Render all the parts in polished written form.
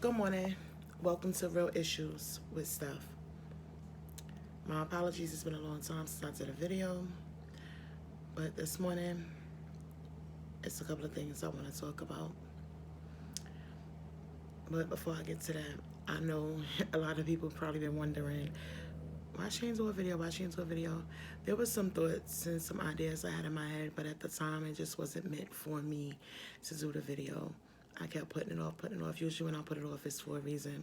Good morning. Welcome to Real Issues with Steph. My apologies, it's been a long time since I did a video, but this morning it's a couple of things I want to talk about. But before I get to that, I know a lot of people probably been wondering why she didn't do a video, why she didn't do a video. There was some thoughts and some ideas I had in my head, but at the time it just wasn't meant for me to do the video. I kept putting it off, putting it off. Usually when I put it off, it's for a reason.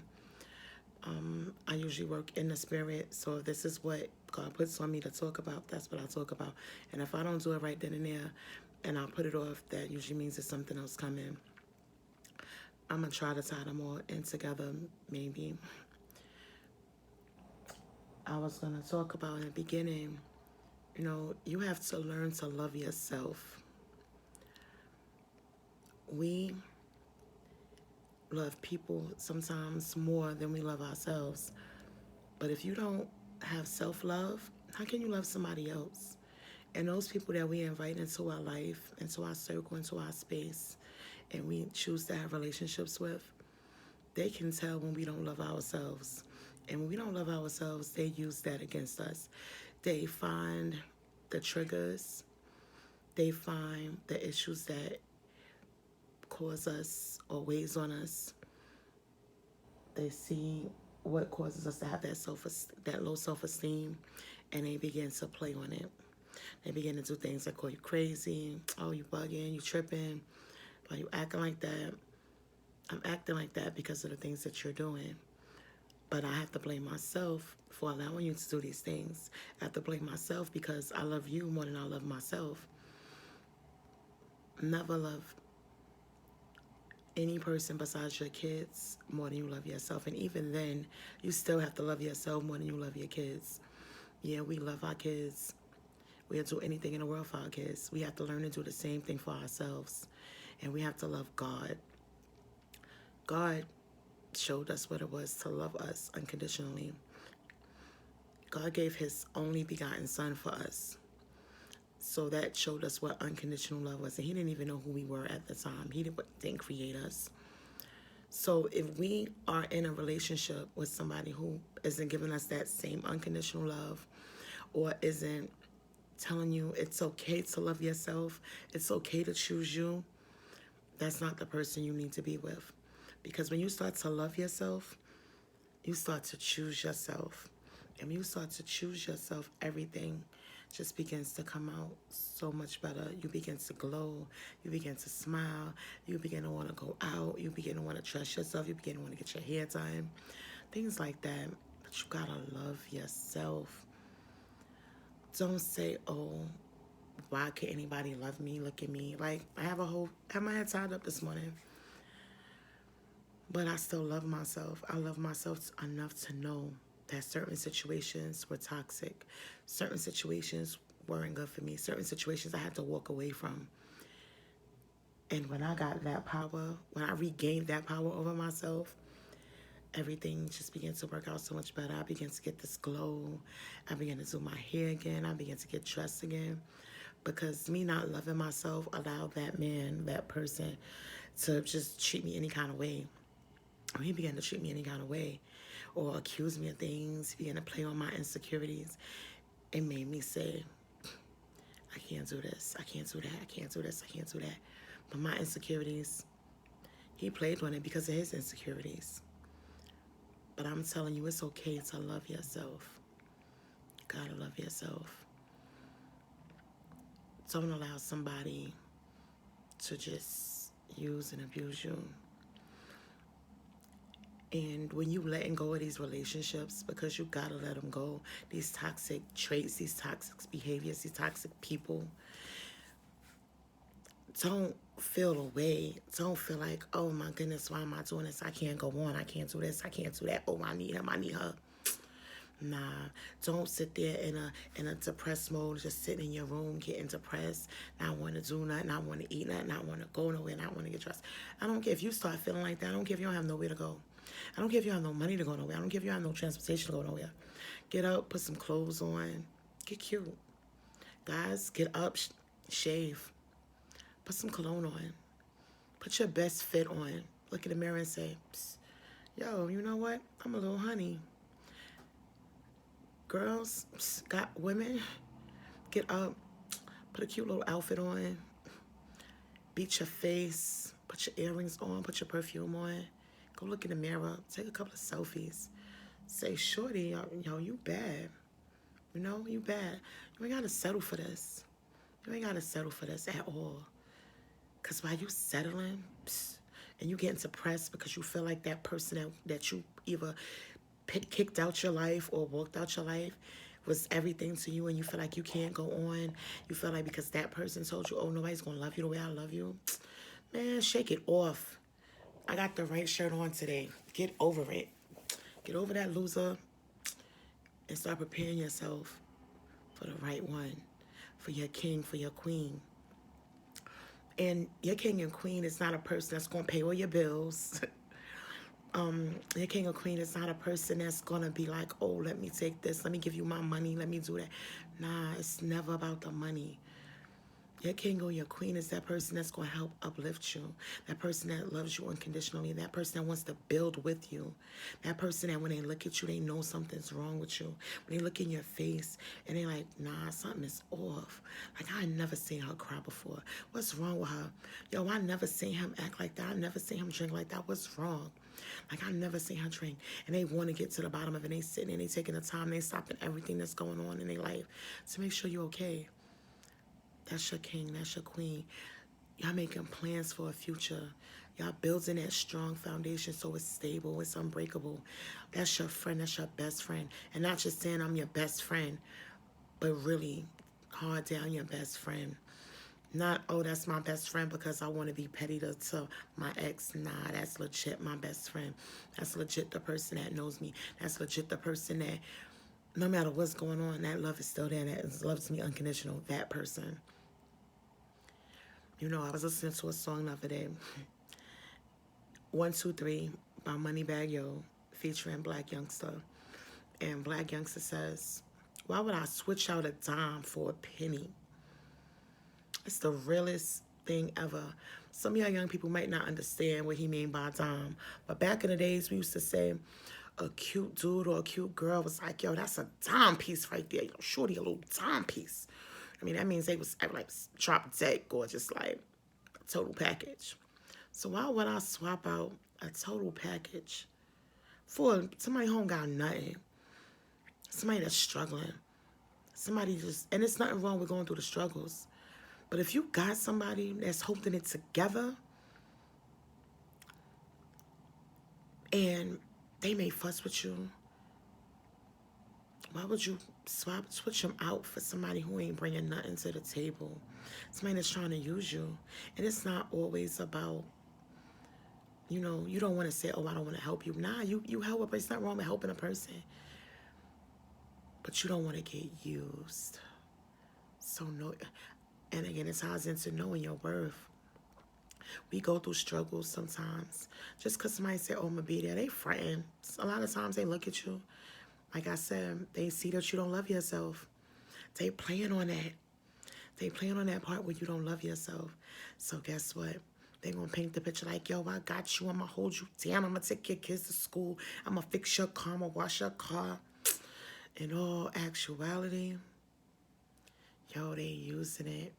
I usually work in the spirit, so if this is what God puts on me to talk about, that's what I talk about. And if I don't do it right then and there, and I put it off, that usually means there's something else coming. I'm gonna try to tie them all in together, maybe. I was gonna talk about in the beginning, you have to learn to love yourself. We love people sometimes more than we love ourselves. But if you don't have self-love, how can you love somebody else? And those people that we invite into our life, into our circle, into our space, and we choose to have relationships with, they can tell when we don't love ourselves. And when we don't love ourselves, they use that against us. They find the triggers, they find the issues that cause us or weighs on us. They see what causes us to have that low self-esteem, and they begin to play on it. They begin to do things like call you crazy. Oh, you bugging, you tripping. Why you acting like that? I'm acting like that because of the things that you're doing. But I have to blame myself for allowing you to do these things. I have to blame myself because I love you more than I love myself. Never love any person besides your kids more than you love yourself. And even then, you still have to love yourself more than you love your kids. Yeah, we love our kids. We'll do anything in the world for our kids. We have to learn to do the same thing for ourselves. And we have to love God. God showed us what it was to love us unconditionally. God gave his only begotten son for us. So that showed us what unconditional love was. And he didn't even know who we were at the time. He didn't create us. So if we are in a relationship with somebody who isn't giving us that same unconditional love, or isn't telling you it's okay to love yourself, it's okay to choose you, that's not the person you need to be with. Because when you start to love yourself, you start to choose yourself. And when you start to choose yourself, everything just begins to come out so much better. You begin to glow. You begin to smile. You begin to want to go out. You begin to want to trust yourself. You begin to want to get your hair done. Things like that. But you gotta love yourself. Don't say, oh, why can't anybody love me? Look at me. Like, I have my head tied up this morning. But I still love myself. I love myself enough to know that certain situations were toxic. Certain situations weren't good for me. Certain situations I had to walk away from. And when I got that power, when I regained that power over myself, everything just began to work out so much better. I began to get this glow. I began to do my hair again. I began to get dressed again. Because me not loving myself allowed that man, that person, to just treat me any kind of way. He began to treat me any kind of way or accuse me of things. He began to play on my insecurities. It made me say, I can't do this. I can't do that. I can't do this. I can't do that. But my insecurities, he played on it because of his insecurities. But I'm telling you, it's okay to love yourself. You gotta love yourself. Don't allow somebody to just use and abuse you. And when you letting go of these relationships, because you gotta let them go, these toxic traits, these toxic behaviors, these toxic people, don't feel away. Don't feel like, oh my goodness, why am I doing this? I can't go on. I can't do this. I can't do that. Oh, I need him. I need her. Nah, don't sit there in a depressed mode, just sitting in your room, getting depressed, not want to do nothing, not want to eat nothing, not want to go nowhere, not want to get dressed. I don't care if you start feeling like that. I don't care if you don't have nowhere to go. I don't care if you have no money to go nowhere. I don't care if you have no transportation to go nowhere. Get up, put some clothes on, get cute. Guys, get up, shave, put some cologne on, put your best fit on. Look in the mirror and say, psst, Yo, you know what? I'm a little honey. Girls, got women, get up, put a cute little outfit on, beat your face, put your earrings on, put your perfume on, go look in the mirror, take a couple of selfies. Say, shorty, yo, you bad. You know, you bad. You ain't gotta settle for this. You ain't gotta settle for this at all. Because while you settling, and you getting suppressed because you feel like that person that you either kicked out your life or walked out your life was everything to you, and you feel like you can't go on. You feel like because that person told you, oh, nobody's going to love you the way I love you. Man, shake it off. I got the right shirt on today. Get over it. Get over that loser and start preparing yourself for the right one, for your king, for your queen. And your king and queen is not a person that's going to pay all your bills. Your king or queen is not a person that's going to be like, oh, let me take this. Let me give you my money. Let me do that. Nah, it's never about the money. Your king or your queen is that person that's going to help uplift you. That person that loves you unconditionally. That person that wants to build with you. That person that when they look at you, they know something's wrong with you. When they look in your face and they like, nah, something is off. Like, I never seen her cry before. What's wrong with her? Yo, I never seen him act like that. I never seen him drink like that. What's wrong? Like, I never seen her drink. And they want to get to the bottom of it. They sitting and they taking the time. They stopping everything that's going on in their life to make sure you're okay. That's your king. That's your queen. Y'all making plans for a future. Y'all building that strong foundation so it's stable, it's unbreakable. That's your friend. That's your best friend. And not just saying I'm your best friend, but really hard down your best friend. Not, oh, that's my best friend because I want to be petty to my ex. Nah, that's legit my best friend. That's legit the person that knows me. That's legit the person that no matter what's going on, that love is still there. That loves me unconditional. That person. You know, I was listening to a song the other day, 123 by Moneybagg Yo, featuring Black Youngster. And Black Youngster says, why would I switch out a dime for a penny? It's the realest thing ever. Some of y'all young people might not understand what he mean by dime. But back in the days, we used to say a cute dude or a cute girl was like, yo, that's a dime piece right there. Yo, shorty, a little dime piece. I mean, that means they was like drop dead gorgeous, like a total package. So why would I swap out a total package for somebody who don't got nothing? Somebody that's struggling. Somebody just, and it's nothing wrong with going through the struggles. But if you got somebody that's holding it together and they may fuss with you, why would you switch them out for somebody who ain't bringing nothing to the table? Somebody that's trying to use you. And it's not always about, you know, you don't want to say, oh, I don't want to help you. Nah, you help a person. It's not wrong with helping a person. But you don't want to get used. So no, and again, it ties into knowing your worth. We go through struggles sometimes. Just because somebody say, oh, I'm going to be there, they frightened. A lot of times they look at you. Like I said, they see that you don't love yourself. They playing on that. They playing on that part where you don't love yourself. So guess what? They gonna paint the picture like, yo, I got you. I'm gonna hold you down. I'm gonna take your kids to school. I'm gonna fix your car. I'm gonna wash your car. In all actuality, yo, they using it.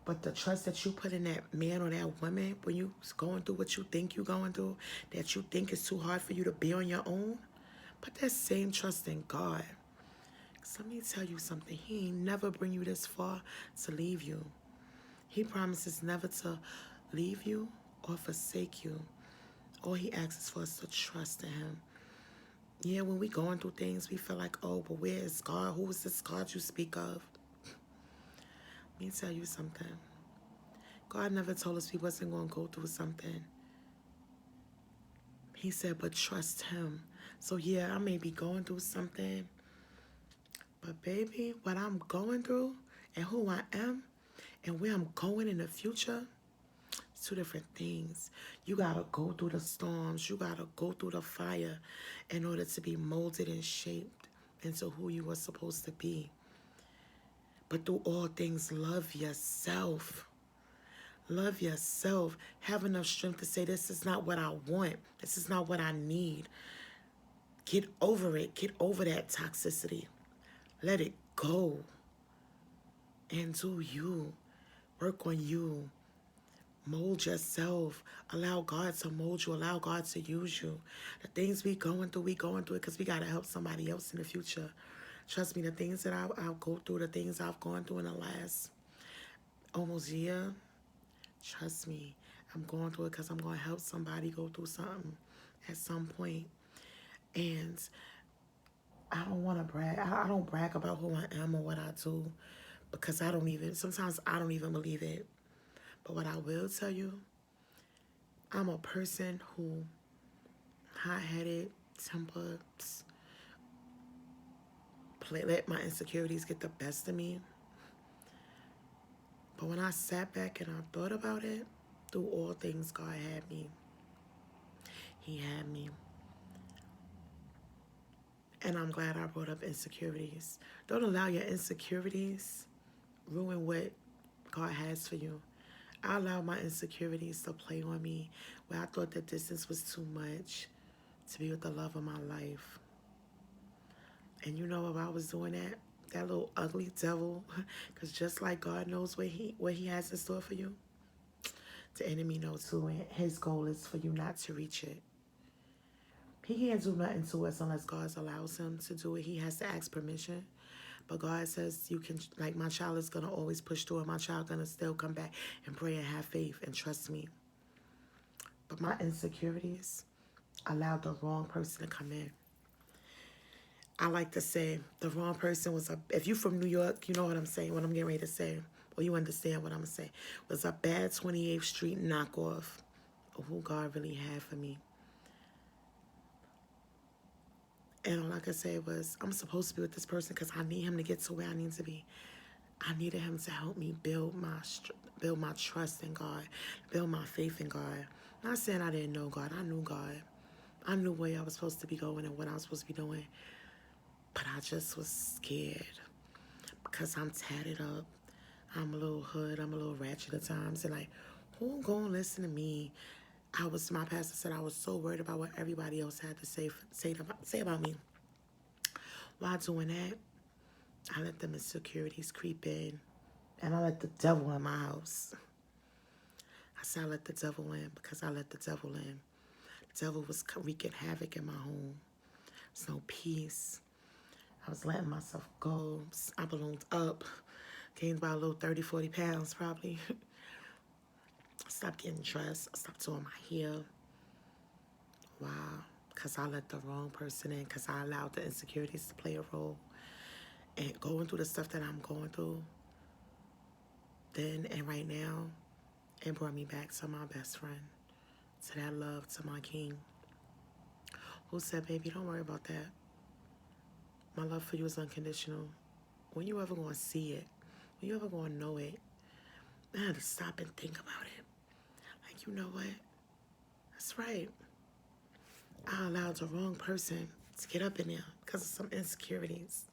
But the trust that you put in that man or that woman when you going through what you think you going through, that you think is too hard for you to be on your own, put that same trust in God. So let me tell you something. He ain't never bring you this far to leave you. He promises never to leave you or forsake you. All he asks is for us to trust in him. Yeah, when we going through things, we feel like, oh, but where is God? Who is this God you speak of? Let me tell you something. God never told us we wasn't going to go through something. He said, but trust him. So yeah, I may be going through something, but baby, what I'm going through and who I am and where I'm going in the future, it's two different things. You got to go through the storms. You got to go through the fire in order to be molded and shaped into who you were supposed to be. But through all things, love yourself. Love yourself. Have enough strength to say, this is not what I want. This is not what I need. Get over it. Get over that toxicity. Let it go. And do you. Work on you. Mold yourself. Allow God to mold you. Allow God to use you. The things we going through it because we got to help somebody else in the future. Trust me, the things that I'll go through, the things I've gone through in the last almost year, trust me, I'm going through it because I'm going to help somebody go through something at some point. And I don't want to brag. I don't brag about who I am or what I do because sometimes I don't even believe it. But what I will tell you, I'm a person who hot-headed, tempered, let my insecurities get the best of me. But when I sat back and I thought about it, through all things, God had me. He had me. And I'm glad I brought up insecurities. Don't allow your insecurities ruin what God has for you. I allowed my insecurities to play on me where I thought the distance was too much to be with the love of my life. And you know, if I was doing that little ugly devil, because just like God knows what he has in store for you, the enemy knows too, and his goal is for you not to reach it. He can't do nothing to us unless God allows him to do it. He has to ask permission. But God says you can, like, my child is going to always push through, and my child going to still come back and pray and have faith and trust me. But my insecurities allowed the wrong person to come in. I like to say the wrong person was if you from New York, you know what I'm saying, what I'm getting ready to say, or you understand what I'm going to say, was a bad 28th Street knockoff of who God really had for me. And all I could say was, I'm supposed to be with this person because I need him to get to where I need to be. I needed him to help me build my trust in God, build my faith in God. Not saying I didn't know God. I knew God. I knew where I was supposed to be going and what I was supposed to be doing. But I just was scared because I'm tatted up. I'm a little hood. I'm a little ratchet at times. And like, who gonna listen to me? My pastor said I was so worried about what everybody else had to say about me. While doing that, I let them insecurities creep in, and I let the devil in my house. I said I let the devil in because I let the devil in. The devil was wreaking havoc in my home. There's no peace. I was letting myself go. I ballooned up, gained about a little 30, 40 pounds probably. I stopped getting dressed. I stopped doing my hair. Wow. Because I let the wrong person in, because I allowed the insecurities to play a role. And going through the stuff that I'm going through then and right now, it brought me back to my best friend, to that love, to my king, who said, baby, don't worry about that. My love for you is unconditional. When you ever going to see it, when you ever going to know it, I had to stop and think about it. Like, you know what? That's right. I allowed the wrong person to get up in there because of some insecurities.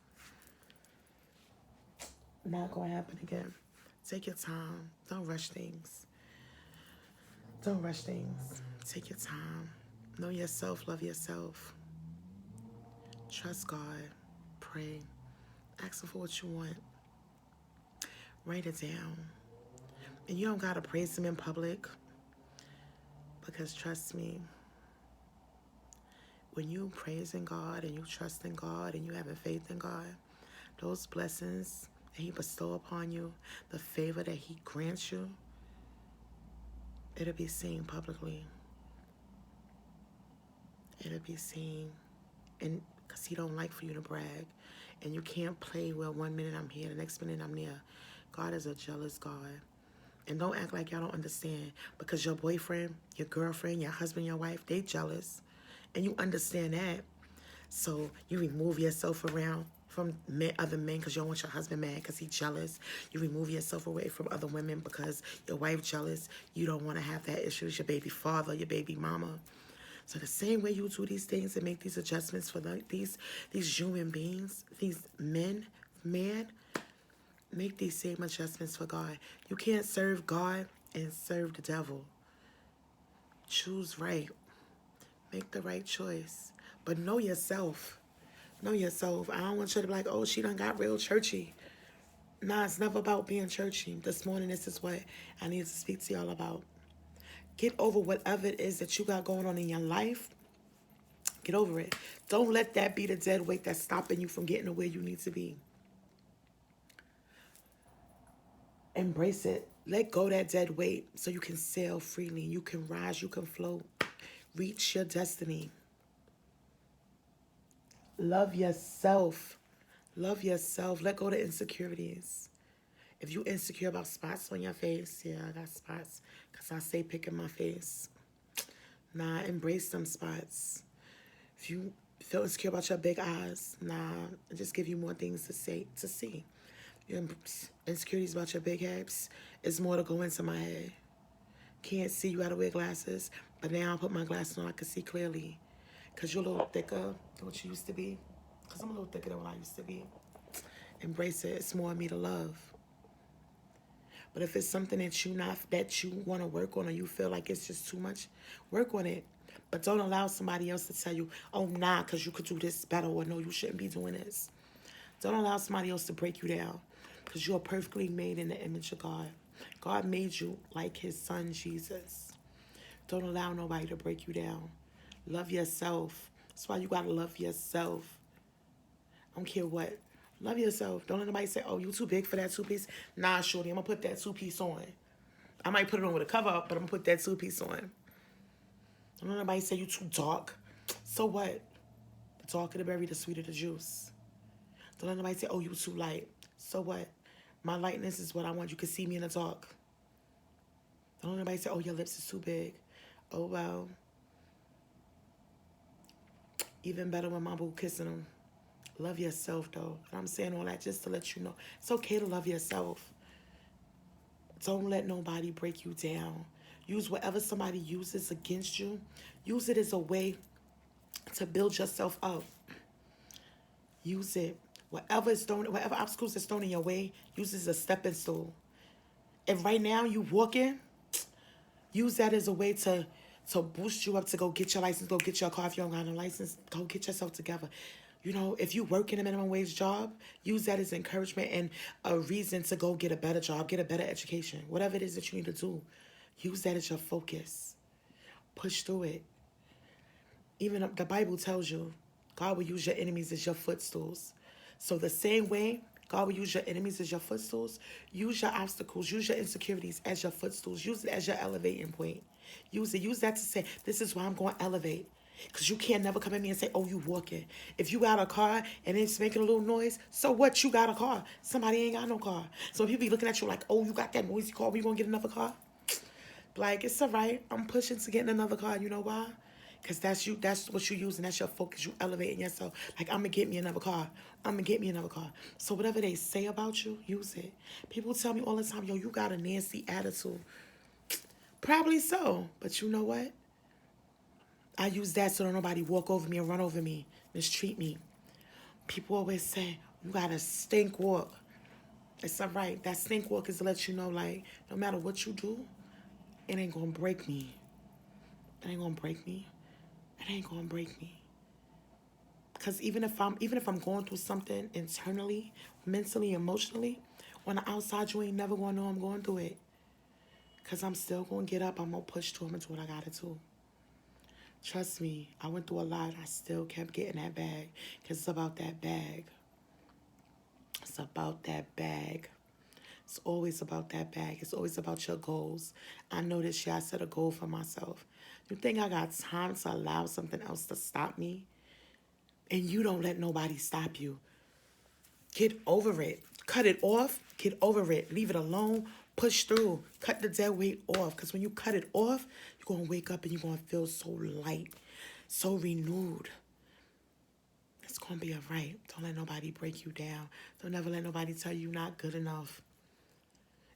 Not going to happen again. Take your time. Don't rush things. Don't rush things. Take your time. Know yourself. Love yourself. Trust God. Pray. Ask him for what you want. Write it down. And you don't got to praise him in public. Because trust me, when you praising God and you trusting God and you having faith in God, those blessings that he bestow upon you, the favor that he grants you, it'll be seen publicly. It'll be seen. And because he don't like for you to brag. And you can't play, well, 1 minute I'm here, the next minute I'm there. God is a jealous God. And don't act like y'all don't understand. Because your boyfriend, your girlfriend, your husband, your wife, they jealous. And you understand that. So you remove yourself around from other men because you don't want your husband mad because he's jealous. You remove yourself away from other women because your wife jealous. You don't want to have that issue with your baby father, your baby mama. So the same way you do these things and make these adjustments for these human beings, these men, make these same adjustments for God. You can't serve God and serve the devil. Choose right. Make the right choice. But know yourself. Know yourself. I don't want you to be like, oh, she done got real churchy. Nah, it's never about being churchy. This morning, this is what I need to speak to y'all about. Get over whatever it is that you got going on in your life. Get over it. Don't let that be the dead weight that's stopping you from getting to where you need to be. Embrace it. Let go that dead weight so you can sail freely. You can rise. You can float. Reach your destiny. Love yourself. Love yourself. Let go of the insecurities. If you insecure about spots on your face, yeah, I got spots. Because I say picking my face. Nah, embrace them spots. If you feel insecure about your big eyes, nah, it just give you more things to see. Your insecurities about your big hips, it's more to go into my head. Can't see, you gotta wear glasses. But now I put my glasses on, I can see clearly. Because you're a little thicker than what you used to be. Because I'm a little thicker than what I used to be. Embrace it. It's more of me to love. But if it's something that you want to work on, or you feel like it's just too much, work on it. But don't allow somebody else to tell you, oh, nah, because you could do this better, or no, you shouldn't be doing this. Don't allow somebody else to break you down, because you are perfectly made in the image of God. God made you like his son, Jesus. Don't allow nobody to break you down. Love yourself. That's why you got to love yourself. I don't care what. Love yourself. Don't let nobody say, oh, you too big for that two-piece. Nah, shorty, I'm going to put that two-piece on. I might put it on with a cover up, but I'm going to put that two-piece on. Don't let nobody say you too dark. So what? The darker the berry, the sweeter the juice. Don't let nobody say, oh, you too light. So what? My lightness is what I want. You can see me in the dark. Don't let nobody say, oh, your lips is too big. Oh, well. Even better when my boo kissing them. Love yourself, though. And I'm saying all that just to let you know. It's okay to love yourself. Don't let nobody break you down. Use whatever somebody uses against you. Use it as a way to build yourself up. Use it. Whatever obstacles is thrown in your way, use it as a stepping stool. If right now you walking, use that as a way to boost you up to go get your license, go get your car. If you don't got no license, go get yourself together. You know, if you work in a minimum wage job, use that as encouragement and a reason to go get a better job, get a better education. Whatever it is that you need to do, use that as your focus. Push through it. Even the Bible tells you, God will use your enemies as your footstools. So the same way God will use your enemies as your footstools, use your obstacles, use your insecurities as your footstools. Use it as your elevating point. Use it. Use that to say, this is why I'm going to elevate. Because you can't never come at me and say, oh, you walking. If you got a car and it's making a little noise, so what? You got a car. Somebody ain't got no car. So people be looking at you like, oh, you got that noisy car. We going to get another car? Like, it's all right. I'm pushing to get another car. You know why? Because that's you. That's what you use, and that's your focus. You elevating yourself. Like, I'm going to get me another car. I'm going to get me another car. So whatever they say about you, use it. People tell me all the time, yo, you got a nasty attitude. Probably so. But you know what? I use that so don't nobody walk over me and run over me, mistreat me. People always say, you got a stink walk. It's all right. That stink walk is to let you know, like, no matter what you do, it ain't going to break me. It ain't going to break me. It ain't going to break me. Because even if I'm going through something internally, mentally, emotionally, on the outside, you ain't never going to know I'm going through it. Because I'm still going to get up. I'm going to push through. I'm going to do what I got to do. Trust me, I went through a lot. I still kept getting that bag. Because it's about that bag. It's about that bag. It's always about that bag. It's always about your goals. I know this year I set a goal for myself. You think I got time to allow something else to stop me? And you don't let nobody stop you. Get over it. Cut it off. Get over it. Leave it alone. Push through. Cut the dead weight off. Because when you cut it off, you're going to wake up and you're going to feel so light, so renewed. It's going to be all right. Don't let nobody break you down. Don't ever let nobody tell you you're not good enough.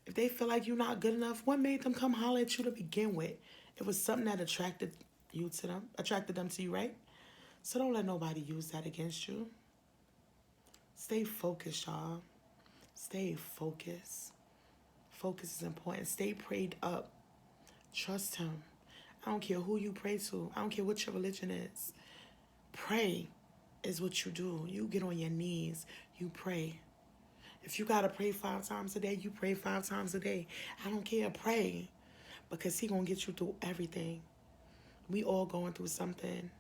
If they feel like you're not good enough, what made them come holler at you to begin with? It was something that attracted them to you, right? So don't let nobody use that against you. Stay focused, y'all. Stay focused. Focus is important. Stay prayed up. Trust him. I don't care who you pray to. I don't care what your religion is. Pray is what you do. You get on your knees. You pray. If you got to pray 5 times a day, you pray 5 times a day. I don't care. Pray. Because he going to get you through everything. We all going through something.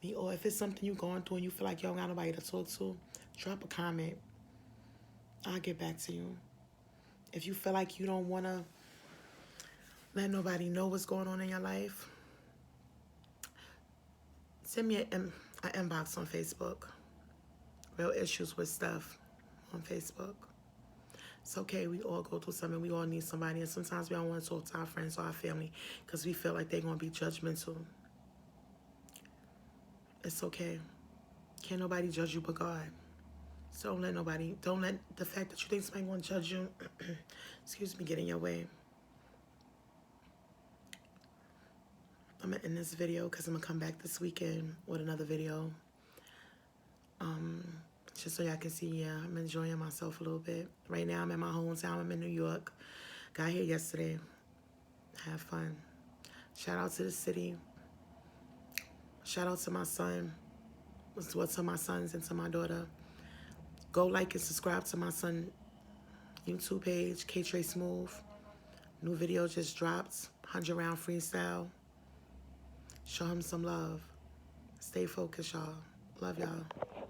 If it's something you going through and you feel like you don't got nobody to talk to, drop a comment. I'll get back to you. If you feel like you don't want to let nobody know what's going on in your life, send me an inbox on Facebook. Real Issues with Steph on Facebook. It's okay. We all go through something. We all need somebody. And sometimes we don't want to talk to our friends or our family because we feel like they're going to be judgmental. It's okay. Can't nobody judge you but God. So don't let the fact that you think somebody going to judge you, excuse me, get in your way. I'm going to end this video because I'm going to come back this weekend with another video. Just so y'all can see, yeah, I'm enjoying myself a little bit. Right now, I'm in my hometown. I'm in New York. Got here yesterday. Have fun. Shout out to the city. Shout out to my son. To my sons and to my daughter. Go like and subscribe to my son YouTube page, K-Trey Smooth. New video just dropped. 100 round freestyle. Show him some love. Stay focused, y'all. Love y'all.